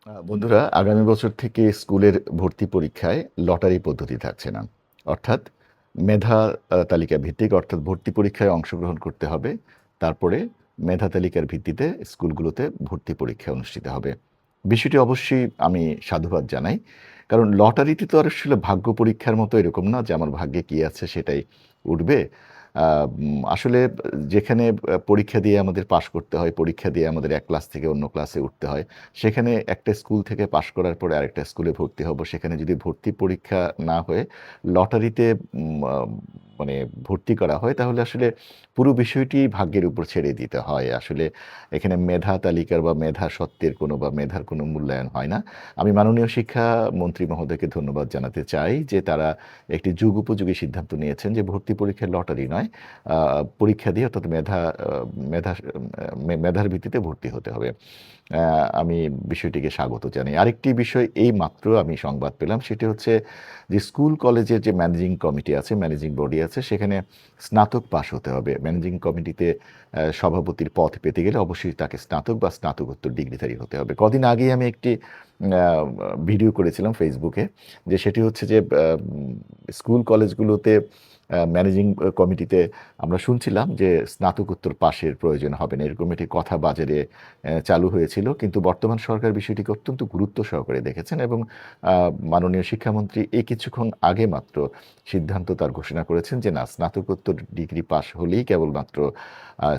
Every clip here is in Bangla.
বন্ধুরা, আগামী বছর থেকে স্কুলের ভর্তি পরীক্ষায় লটারি পদ্ধতি থাকছে না। অর্থাৎ মেধা তালিকা ভিত্তিক, অর্থাৎ ভর্তি পরীক্ষায় অংশগ্রহণ করতে হবে। তারপরে মেধা তালিকার ভিত্তিতে স্কুলগুলোতে ভর্তি পরীক্ষা অনুষ্ঠিত হবে। বিষয়টি অবশ্যই আমি সাধুবাদ জানাই। কারণ লটারিতে তো আর আসলে ভাগ্য পরীক্ষার মতো এরকম না যে আমার ভাগ্যে কি আছে সেটাই উঠবে। আসলে যেখানে পরীক্ষা দিয়ে আমাদের পাশ করতে হয়, পরীক্ষা দিয়ে আমাদের এক ক্লাস থেকে অন্য ক্লাসে উঠতে হয়, সেখানে একটা স্কুল থেকে পাশ করার পরে আরেকটা স্কুলে ভর্তি হব। সেখানে যদি ভর্তি পরীক্ষা না হয়ে লটারিতে উম আ মানে ভর্তি করা হয়, তাহলে আসলে পুরো বিষয়টি ভাগ্যের উপর ছেড়ে দিতে হয়। আসলে এখানে মেধা তালিকার বা মেধা সত্ত্বের কোনো বা মেধার কোনো মূল্যায়ন হয় না। আমি মাননীয় শিক্ষামন্ত্রী মহোদয়কে ধন্যবাদ জানাতে চাই যে তারা একটি যুগোপযোগী সিদ্ধান্ত নিয়েছেন যে ভর্তি পরীক্ষা লটারি নয়, আ পরীক্ষা দিয়ে অর্থাৎ মেধা মেধার ভিত্তিতে ভর্তি হতে হবে। আ আমি বিষয়টিকে স্বাগত জানাই। আরেকটি বিষয় এইমাত্র আমি সংবাদ পেলাম, সেটি হচ্ছে যে স্কুল কলেজের যে ম্যানেজিং কমিটি আছে, ম্যানেজিং বডি আছে, সেখানে স্নাতক পাস হতে হবে। ম্যানেজিং কমিটিতে সভাপতির পদ পেতে গেলে অবশ্যই তাকে স্নাতক বা স্নাতকোত্তর ডিগ্রিধারী হতে হবে। কদিন আগেই আমি একটি আ ভিডিও করেছিলাম ফেসবুকে, যে সেটি হচ্ছে যে স্কুল কলেজগুলোতে ম্যানেজিং কমিটিতে আমরা শুনছিলাম যে স্নাতকোত্তর পাশের প্রয়োজন হবে না। এরকম একটি কথা বাজারে চালু হয়েছিল। কিন্তু বর্তমান সরকার বিষয়টিকে অত্যন্ত গুরুত্ব সহকারে দেখেছেন এবং আ মাননীয় শিক্ষামন্ত্রী এই কিছুক্ষণ আগে মাত্র সিদ্ধান্ত তার ঘোষণা করেছেন যে না, স্নাতকোত্তর ডিগ্রি পাশ হলেই কেবলমাত্র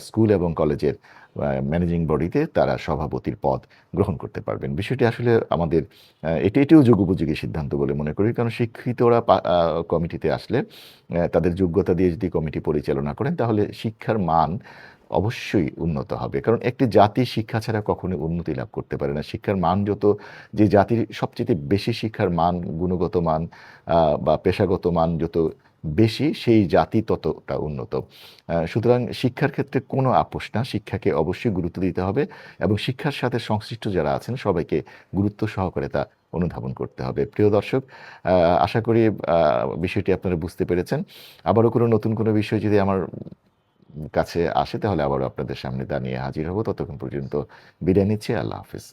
স্কুল এবং কলেজের ম্যানেজিং বডিতে তারা সভাপতির পদ গ্রহণ করতে পারবেন। বিষয়টি আসলে আমাদের এটিও যুগোপযোগী সিদ্ধান্ত বলে মনে করি। কারণ শিক্ষিতরা কমিটিতে আসলে তাদের যোগ্যতা দিয়ে যদি কমিটি পরিচালনা করেন, তাহলে শিক্ষার মান অবশ্যই উন্নত হবে। কারণ একটি জাতি শিক্ষা ছাড়া কখনোই উন্নতি লাভ করতে পারে না। শিক্ষার মান যত, যে জাতির সবচাইতে বেশি শিক্ষার মান, গুণগত মান আ বা পেশাগত মান যত বেশি, সেই জাতি ততটা উন্নত। সুতরাং শিক্ষার ক্ষেত্রে কোনো আপোস না। শিক্ষাকে অবশ্যই গুরুত্ব দিতে হবে এবং শিক্ষার সাথে সংশ্লিষ্ট যারা আছেন সবাইকে গুরুত্ব সহকারে তা অনুধাবন করতে হবে। প্রিয় দর্শক, আ আশা করি আ বিষয়টি আপনারা বুঝতে পেরেছেন। আবারও কোনো নতুন কোনো বিষয় যদি আমার কাছে আসে, তাহলে আবারও আপনাদের সামনে তা নিয়ে হাজির হব। ততক্ষণ পর্যন্ত বিদায় নিচ্ছি। আল্লাহ হাফেজ।